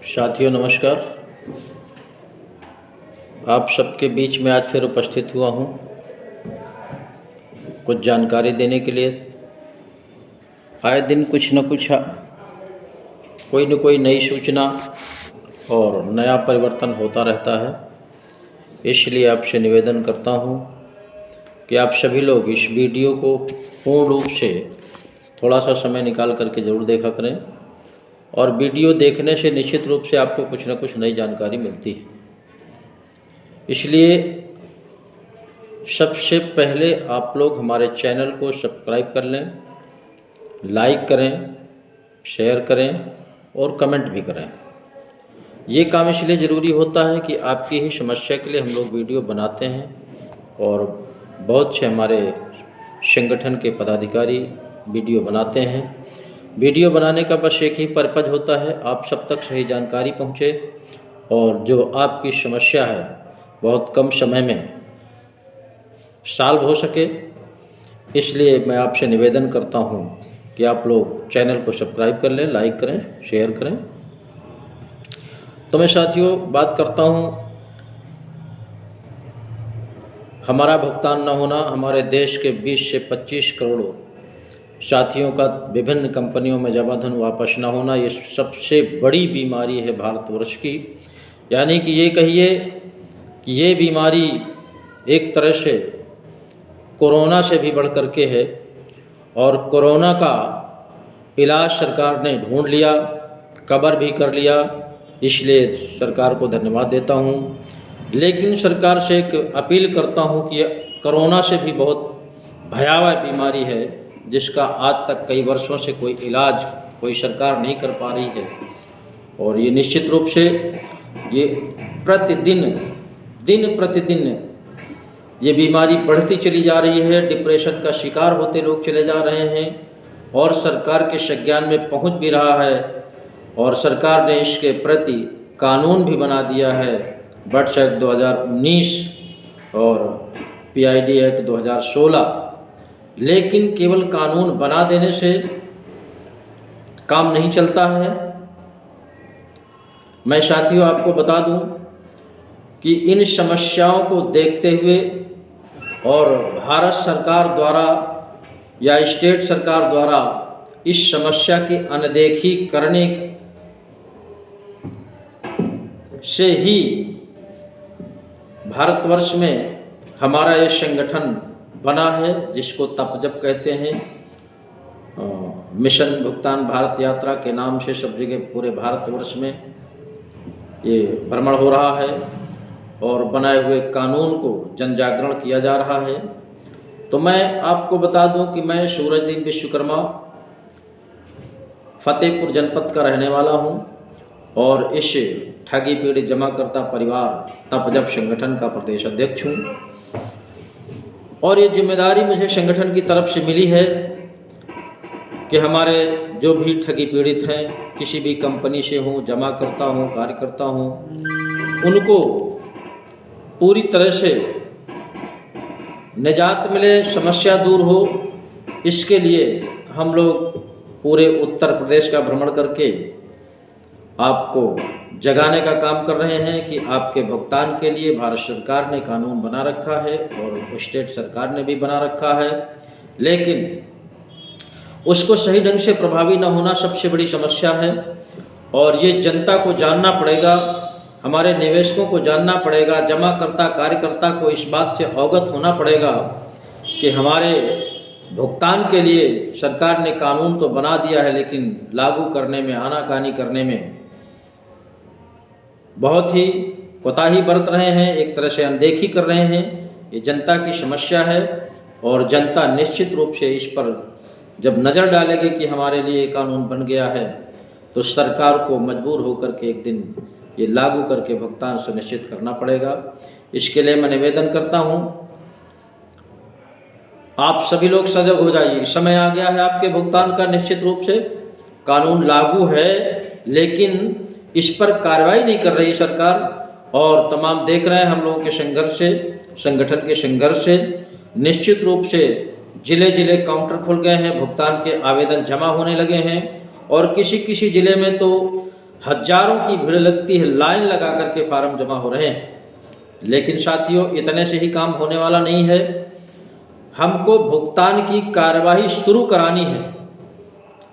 साथियों नमस्कार। आप सबके बीच में आज फिर उपस्थित हुआ हूँ कुछ जानकारी देने के लिए। आए दिन कुछ न कुछ कोई न कोई नई सूचना और नया परिवर्तन होता रहता है। इसलिए आपसे निवेदन करता हूँ कि आप सभी लोग इस वीडियो को पूर्ण रूप से थोड़ा सा समय निकाल करके ज़रूर देखा करें और वीडियो देखने से निश्चित रूप से आपको कुछ न कुछ नई जानकारी मिलती है। इसलिए सबसे पहले आप लोग हमारे चैनल को सब्सक्राइब कर लें, लाइक करें, शेयर करें और कमेंट भी करें। ये काम इसलिए ज़रूरी होता है कि आपकी ही समस्या के लिए हम लोग वीडियो बनाते हैं और बहुत से हमारे संगठन के पदाधिकारी वीडियो बनाते हैं। वीडियो बनाने का बस एक ही पर्पज़ होता है, आप सब तक सही जानकारी पहुँचे और जो आपकी समस्या है बहुत कम समय में सॉल्व हो सके। इसलिए मैं आपसे निवेदन करता हूँ कि आप लोग चैनल को सब्सक्राइब कर लें, लाइक करें, शेयर करें। तो मैं साथियों बात करता हूँ हमारा भुगतान न होना। हमारे देश के 20 से 25 करोड़ साथियों का विभिन्न कंपनियों में जमा धन वापस न होना, ये सबसे बड़ी बीमारी है भारतवर्ष की। यानी कि ये कहिए कि ये बीमारी एक तरह से कोरोना से भी बढ़ कर के है और कोरोना का इलाज सरकार ने ढूंढ लिया, कवर भी कर लिया। इसलिए सरकार को धन्यवाद देता हूँ। लेकिन सरकार से एक अपील करता हूँ कि कोरोना से भी बहुत भयावह बीमारी है जिसका आज तक कई वर्षों से कोई इलाज कोई सरकार नहीं कर पा रही है और ये निश्चित रूप से ये दिन प्रतिदिन ये बीमारी बढ़ती चली जा रही है। डिप्रेशन का शिकार होते लोग चले जा रहे हैं और सरकार के संज्ञान में पहुंच भी रहा है और सरकार ने इसके प्रति कानून भी बना दिया है, बर्ड्स एक्ट 2019 और PID एक्ट 2016। लेकिन केवल कानून बना देने से काम नहीं चलता है। मैं साथियों आपको बता दूं कि इन समस्याओं को देखते हुए और भारत सरकार द्वारा या स्टेट सरकार द्वारा इस समस्या की अनदेखी करने से ही भारतवर्ष में हमारा ये संगठन बना है जिसको तपजप कहते हैं। मिशन भुगतान भारत यात्रा के नाम से सब जगह पूरे भारतवर्ष में ये भ्रमण हो रहा है और बनाए हुए कानून को जन जागरण किया जा रहा है। तो मैं आपको बता दूं कि मैं सूरजदीन विश्वकर्मा फतेहपुर जनपद का रहने वाला हूं और इस ठगी पीड़ित जमाकर्ता परिवार तपजप संगठन का प्रदेश अध्यक्ष हूं और ये जिम्मेदारी मुझे संगठन की तरफ से मिली है कि हमारे जो भी ठगी पीड़ित हैं, किसी भी कंपनी से हों, जमा करता हों, कार्यकर्ता हों, उनको पूरी तरह से निजात मिले, समस्या दूर हो। इसके लिए हम लोग पूरे उत्तर प्रदेश का भ्रमण करके आपको जगाने का काम कर रहे हैं कि आपके भुगतान के लिए भारत सरकार ने कानून बना रखा है और स्टेट सरकार ने भी बना रखा है, लेकिन उसको सही ढंग से प्रभावी न होना सबसे बड़ी समस्या है। और ये जनता को जानना पड़ेगा, हमारे निवेशकों को जानना पड़ेगा, जमाकर्ता कार्यकर्ता को इस बात से अवगत होना पड़ेगा कि हमारे भुगतान के लिए सरकार ने कानून तो बना दिया है लेकिन लागू करने में, आनाकानी करने में बहुत ही कोताही बरत रहे हैं, एक तरह से अनदेखी कर रहे हैं। ये जनता की समस्या है और जनता निश्चित रूप से इस पर जब नज़र डालेगी कि हमारे लिए कानून बन गया है तो सरकार को मजबूर होकर के एक दिन ये लागू करके भुगतान सुनिश्चित करना पड़ेगा। इसके लिए मैं निवेदन करता हूँ आप सभी लोग सजग हो जाइए। समय आ गया है आपके भुगतान का। निश्चित रूप से कानून लागू है लेकिन इस पर कार्रवाई नहीं कर रही सरकार और तमाम देख रहे हैं हम लोगों के संघर्ष से, संगठन के संघर्ष से। निश्चित रूप से ज़िले ज़िले काउंटर खुल गए हैं, भुगतान के आवेदन जमा होने लगे हैं और किसी किसी ज़िले में तो हजारों की भीड़ लगती है, लाइन लगा करके फार्म जमा हो रहे हैं। लेकिन साथियों, इतने से ही काम होने वाला नहीं है। हमको भुगतान की कार्यवाही शुरू करानी है,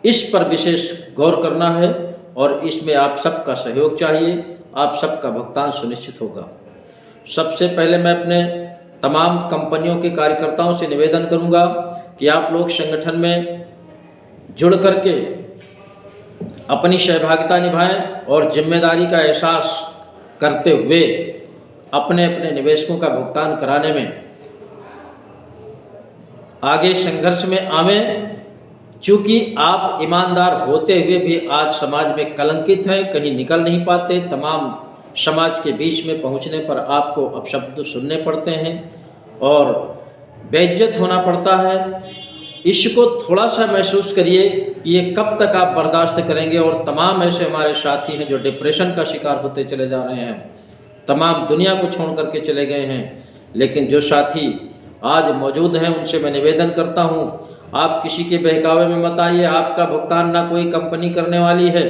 इस पर विशेष गौर करना है और इसमें आप सबका सहयोग चाहिए। आप सबका भुगतान सुनिश्चित होगा। सबसे पहले मैं अपने तमाम कंपनियों के कार्यकर्ताओं से निवेदन करूंगा कि आप लोग संगठन में जुड़ करके अपनी सहभागिता निभाएं और जिम्मेदारी का एहसास करते हुए अपने अपने निवेशकों का भुगतान कराने में आगे संघर्ष में आवें। चूँकि आप ईमानदार होते हुए भी आज समाज में कलंकित हैं, कहीं निकल नहीं पाते, तमाम समाज के बीच में पहुंचने पर आपको अपशब्द सुनने पड़ते हैं और बेइज्जत होना पड़ता है। इसको थोड़ा सा महसूस करिए कि ये कब तक आप बर्दाश्त करेंगे। और तमाम ऐसे हमारे साथी हैं जो डिप्रेशन का शिकार होते चले जा रहे हैं, तमाम दुनिया को छोड़ करके चले गए हैं। लेकिन जो साथी आज मौजूद हैं उनसे मैं निवेदन करता हूं, आप किसी के बहकावे में मत आइए। आपका भुगतान ना कोई कंपनी करने वाली है,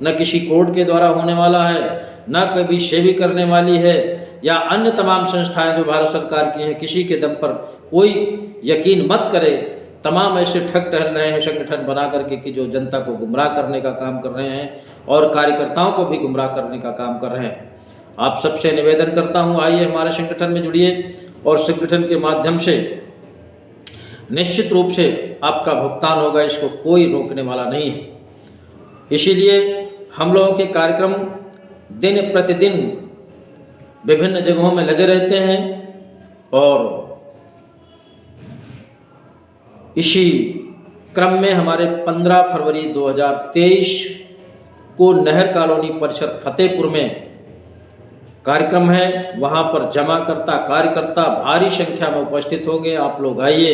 न किसी कोर्ट के द्वारा होने वाला है, न कभी सेवी करने वाली है या अन्य तमाम संस्थाएं जो भारत सरकार की हैं। किसी के दम पर कोई यकीन मत करे। तमाम ऐसे ठग टहल रहे हैं संगठन बना करके कि जो जनता को गुमराह करने का काम कर रहे हैं और कार्यकर्ताओं को भी गुमराह करने का काम कर रहे हैं। आप सबसे निवेदन करता हूं, आइए हमारे संगठन में जुड़िए और संगठन के माध्यम से निश्चित रूप से आपका भुगतान होगा, इसको कोई रोकने वाला नहीं है। इसीलिए हम लोगों के कार्यक्रम दिन प्रतिदिन विभिन्न जगहों में लगे रहते हैं और इसी क्रम में हमारे 15 फरवरी 2023 को नहर कॉलोनी परिसर फतेहपुर में कार्यक्रम है। वहाँ पर जमाकर्ता कार्यकर्ता भारी संख्या में उपस्थित होंगे। आप लोग आइए,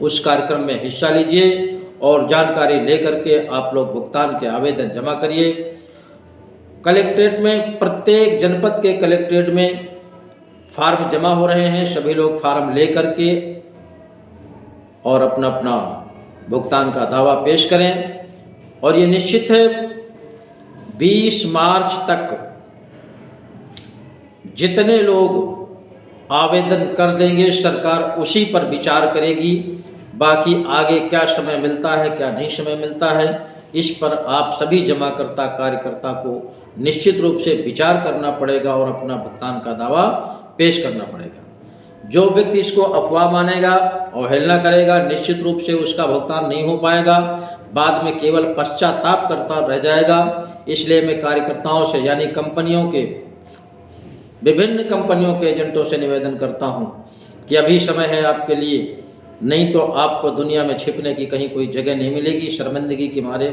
उस कार्यक्रम में हिस्सा लीजिए और जानकारी लेकर के आप लोग भुगतान के आवेदन जमा करिए। कलेक्ट्रेट में, प्रत्येक जनपद के कलेक्ट्रेट में फार्म जमा हो रहे हैं। सभी लोग फार्म ले करके और अपना अपना भुगतान का दावा पेश करें और ये निश्चित है 20 मार्च तक जितने लोग आवेदन कर देंगे सरकार उसी पर विचार करेगी। बाकी आगे क्या समय मिलता है, क्या नहीं समय मिलता है, इस पर आप सभी जमाकर्ता कार्यकर्ता को निश्चित रूप से विचार करना पड़ेगा और अपना भुगतान का दावा पेश करना पड़ेगा। जो व्यक्ति इसको अफवाह मानेगा, अवहेलना करेगा, निश्चित रूप से उसका भुगतान नहीं हो पाएगा, बाद में केवल पश्चाताप करता रह जाएगा। इसलिए मैं कार्यकर्ताओं से यानी कंपनियों के, विभिन्न कंपनियों के एजेंटों से निवेदन करता हूं कि अभी समय है आपके लिए, नहीं तो आपको दुनिया में छिपने की कहीं कोई जगह नहीं मिलेगी। शर्मिंदगी के मारे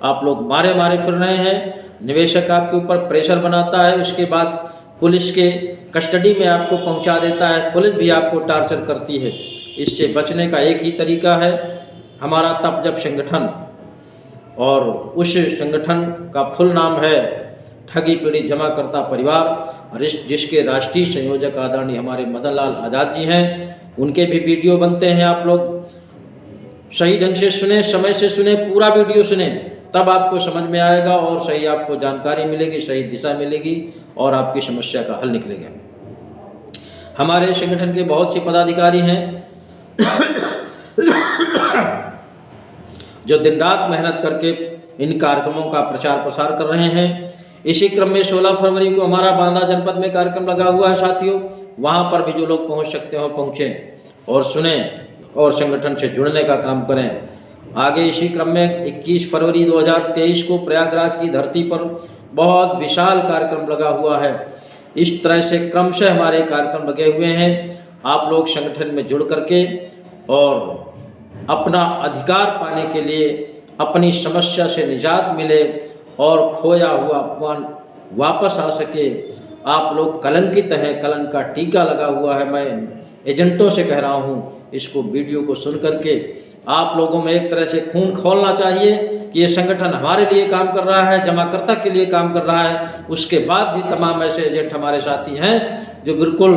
आप लोग मारे मारे फिर रहे हैं। निवेशक आपके ऊपर प्रेशर बनाता है, उसके बाद पुलिस के कस्टडी में आपको पहुंचा देता है, पुलिस भी आपको टार्चर करती है। इससे बचने का एक ही तरीका है हमारा तप जप संगठन, और उस संगठन का फुल नाम है ठगी पीड़ित जमाकर्ता परिवार, जिसके राष्ट्रीय संयोजक आदरणीय हमारे मदन लाल आज़ाद जी हैं। उनके भी वीडियो बनते हैं। आप लोग सही ढंग से सुने, समय से सुने, पूरा वीडियो सुने, तब आपको समझ में आएगा और सही आपको जानकारी मिलेगी, सही दिशा मिलेगी और आपकी समस्या का हल निकलेगा। हमारे संगठन के बहुत से पदाधिकारी हैं जो दिन रात मेहनत करके इन कार्यक्रमों का प्रचार प्रसार कर रहे हैं। इसी क्रम में 16 फरवरी को हमारा बांदा जनपद में कार्यक्रम लगा हुआ है साथियों। वहाँ पर भी जो लोग पहुँच सकते हो पहुँचें और सुने और संगठन से जुड़ने का काम करें। आगे इसी क्रम में 21 फरवरी 2023 को प्रयागराज की धरती पर बहुत विशाल कार्यक्रम लगा हुआ है। इस तरह से क्रमशः हमारे कार्यक्रम लगे हुए हैं। आप लोग संगठन में जुड़ करके और अपना अधिकार पाने के लिए, अपनी समस्या से निजात मिले और खोया हुआ अपमान वापस आ सके। आप लोग कलंकित हैं, कलंक का टीका लगा हुआ है। मैं एजेंटों से कह रहा हूँ, इसको वीडियो को सुन करके आप लोगों में एक तरह से खून खौलना चाहिए कि ये संगठन हमारे लिए काम कर रहा है, जमाकर्ता के लिए काम कर रहा है। उसके बाद भी तमाम ऐसे एजेंट हमारे साथी हैं जो बिल्कुल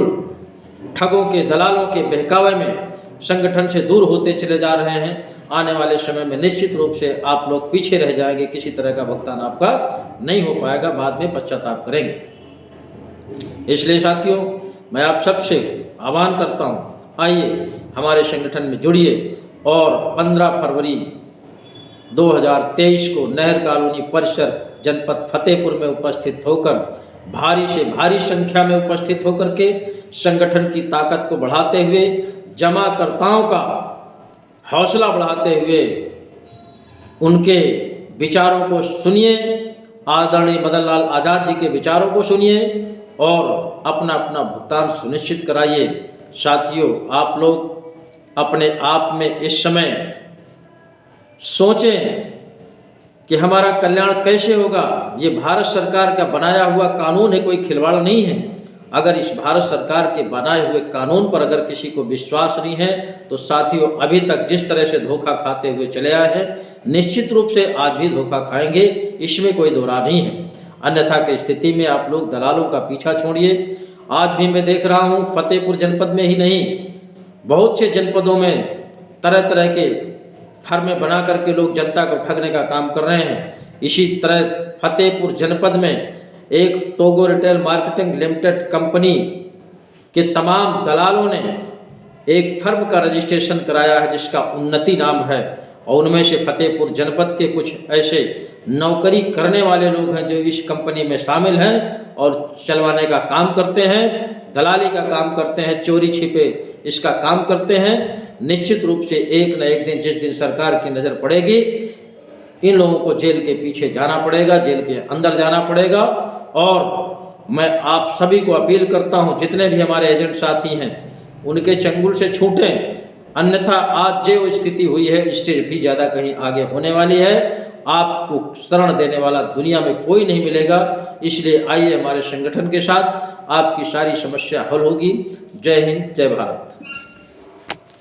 ठगों के, दलालों के बहकावे में संगठन से दूर होते चले जा रहे हैं। आने वाले समय में निश्चित रूप से आप लोग पीछे रह जाएंगे, किसी तरह का भुगतान आपका नहीं हो पाएगा, बाद में पश्चाताप करेंगे। इसलिए साथियों, मैं आप सबसे आह्वान करता हूँ, आइए हमारे संगठन में जुड़िए और 15 फरवरी 2023 को नहर कॉलोनी परिसर जनपद फतेहपुर में उपस्थित होकर, भारी से भारी संख्या में उपस्थित होकर के संगठन की ताकत को बढ़ाते हुए, जमाकर्ताओं का हौसला बढ़ाते हुए उनके विचारों को सुनिए, आदरणीय मदन लाल आज़ाद जी के विचारों को सुनिए और अपना अपना भुगतान सुनिश्चित कराइए। साथियों, आप लोग अपने आप में इस समय सोचें कि हमारा कल्याण कैसे होगा। ये भारत सरकार का बनाया हुआ कानून है, कोई खिलवाड़ नहीं है। अगर इस भारत सरकार के बनाए हुए कानून पर अगर किसी को विश्वास नहीं है तो साथियों, अभी तक जिस तरह से धोखा खाते हुए चले आए हैं, निश्चित रूप से आज भी धोखा खाएंगे, इसमें कोई दो राय नहीं है। अन्यथा की स्थिति में आप लोग दलालों का पीछा छोड़िए। आज भी मैं देख रहा हूँ, फतेहपुर जनपद में ही नहीं, बहुत से जनपदों में तरह तरह के फर्में बना करके लोग जनता को ठगने का काम कर रहे हैं। इसी तरह फतेहपुर जनपद में एक Togo retail marketing limited company के तमाम दलालों ने एक फर्म का रजिस्ट्रेशन कराया है जिसका उन्नति नाम है, और उनमें से फतेहपुर जनपद के कुछ ऐसे नौकरी करने वाले लोग हैं जो इस कंपनी में शामिल हैं और चलवाने का काम करते हैं, दलाली का काम करते हैं, चोरी छिपे इसका काम करते हैं। निश्चित रूप से एक न एक दिन, जिस दिन सरकार की नज़र पड़ेगी, इन लोगों को जेल के पीछे जाना पड़ेगा, जेल के अंदर जाना पड़ेगा। और मैं आप सभी को अपील करता हूं, जितने भी हमारे एजेंट साथी हैं उनके चंगुल से छूटें, अन्यथा आज जो स्थिति हुई है इससे भी ज़्यादा कहीं आगे होने वाली है। आपको शरण देने वाला दुनिया में कोई नहीं मिलेगा। इसलिए आइए हमारे संगठन के साथ, आपकी सारी समस्या हल होगी। जय हिंद, जय भारत।